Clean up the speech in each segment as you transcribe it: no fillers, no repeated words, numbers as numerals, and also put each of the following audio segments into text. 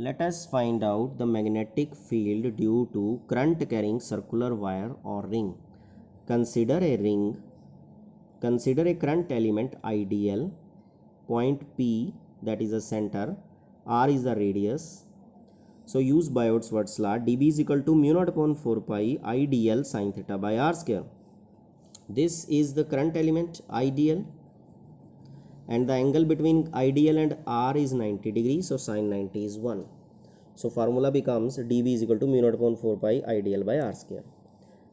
Let us find out the magnetic field due to current carrying circular wire or ring. Consider a ring. Consider a current element IDL. Point P, that is the center. R is the radius. So use Biot's law. dB is equal to mu naught upon 4 pi IDL sin theta by R square. This is the current element IDL, and the angle between IDL and R is 90 degrees, so sin 90 is 1. So formula becomes dB is equal to mu naught upon 4 pi IDL by R square.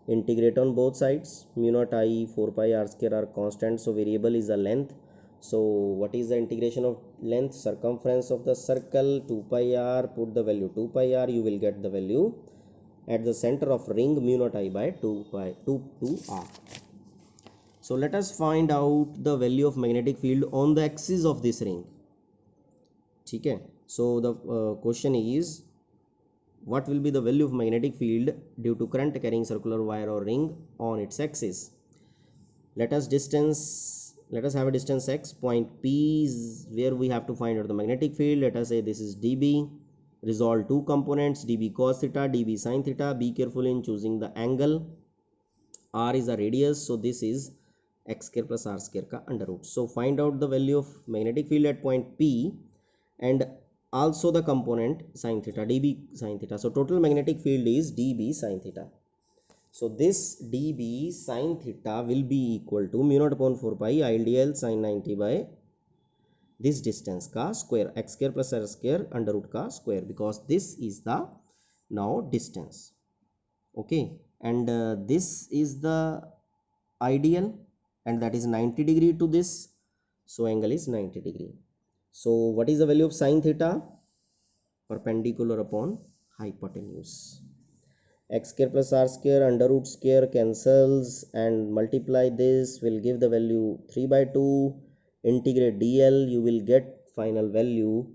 Integrate on both sides. Mu naught I 4 pi R square are constant, so variable is the length. So what is the integration of length? Circumference of the circle 2 pi R, put the value 2 pi R, you will get the value at the center of ring mu naught I by 2 R. So let us find out the value of magnetic field on the axis of this ring. Okay, so the question is, what will be the value of magnetic field due to current carrying circular wire or ring on its axis? Let us have a distance x. Point P is where we have to find out the magnetic field. Let us say this is dB. Resolve two components, dB cos theta, dB sin theta. Be careful in choosing the angle. R is the radius, so this is x square plus r square ka under root. So find out the value of magnetic field at point P and also the component sin theta, dB sin theta. So total magnetic field is dB sin theta. So this dB sin theta will be equal to mu naught upon 4 pi IDL sin 90 by this distance ka square, x square plus r square under root ka square, because this is the now distance. Okay, and this is the IDL, and that is 90 degree to this, so angle is 90 degree. So what is the value of sin theta? Perpendicular upon hypotenuse. X square plus r square under root square cancels, and multiply this will give the value 3 by 2. Integrate dl, you will get final value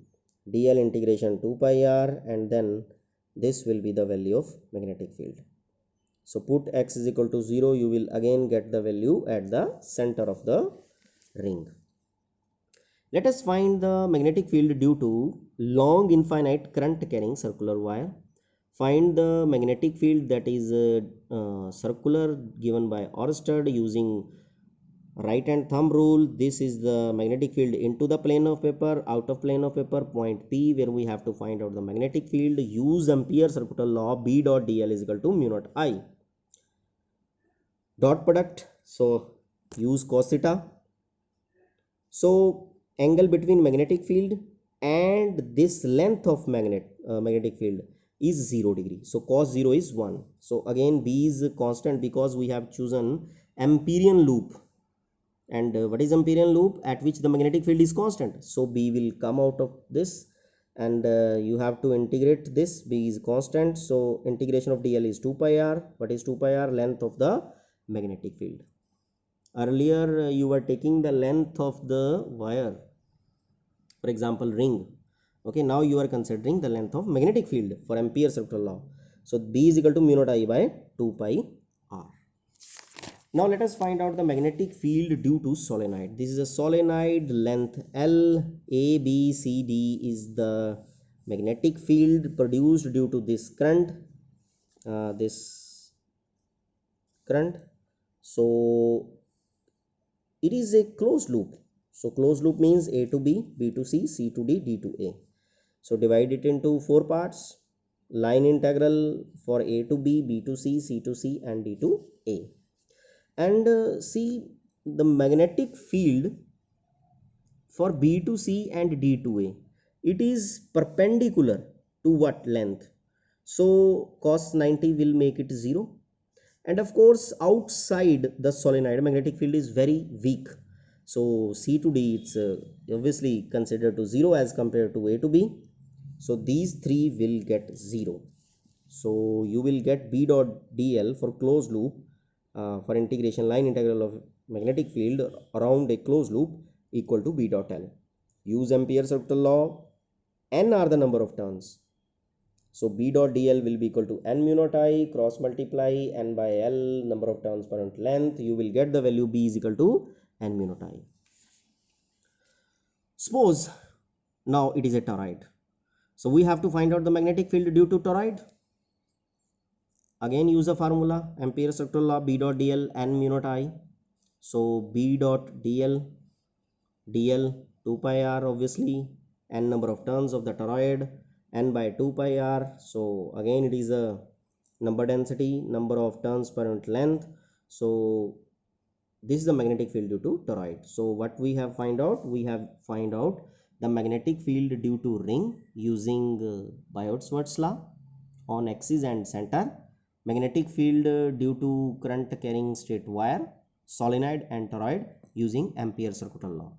dl integration 2 pi r, and then this will be the value of magnetic field. So put x is equal to 0, you will again get the value at the center of the ring. Let us find the magnetic field due to long infinite current carrying circular wire. Find the magnetic field that is circular given by Oersted using right hand thumb rule. This is the magnetic field into the plane of paper, out of plane of paper, point P, where we have to find out the magnetic field. Use Ampere's circular law. B dot dl is equal to mu naught I. Dot product, so use cos theta. So angle between magnetic field and this length of magnetic field is 0 degree, so cos 0 is 1. So again B is constant because we have chosen Amperian loop, and what is Amperian loop? At which the magnetic field is constant, so B will come out of this, and you have to integrate this. B is constant, so integration of dl is 2 pi r. What is 2 pi r? Length of the magnetic field. Earlier you were taking the length of the wire, for example ring. Okay, now you are considering the length of magnetic field for Ampere's circular law. So B is equal to mu naught I by 2 pi r. Now let us find out the magnetic field due to solenoid. This is a solenoid, length L. A, B, C, D is the magnetic field produced due to this current. So it is a closed loop. So closed loop means A to B, B to C, C to D, D to A. So divide it into 4 parts. Line integral for A to B, B to C, C to C, and D to A. And see the magnetic field for B to C and D to A. It is perpendicular to what length? So cos 90 will make it 0. And of course outside the solenoid magnetic field is very weak. So C to D, it's obviously considered to 0 as compared to A to B. So these three will get 0. So you will get B dot dl for closed loop for integration line integral of magnetic field around a closed loop equal to B dot L. Use Ampere's circular law. N are the number of turns. So B dot dl will be equal to n mu naught I, cross multiply n by L, number of turns per unit length. You will get the value B is equal to n mu naught I. Suppose now it is a toroid. So we have to find out the magnetic field due to toroid. Again use a formula, Ampere circular law, B dot dl n mu naught I. So B dot dl 2 pi r, obviously n number of turns of the toroid, n by 2 pi r. So again it is a number density, number of turns per unit length. So this is the magnetic field due to toroid. So what we have find out, we have find out the magnetic field due to ring using Biot-Savart law on axis and center, magnetic field due to current carrying straight wire, solenoid and toroid using Ampere circular law.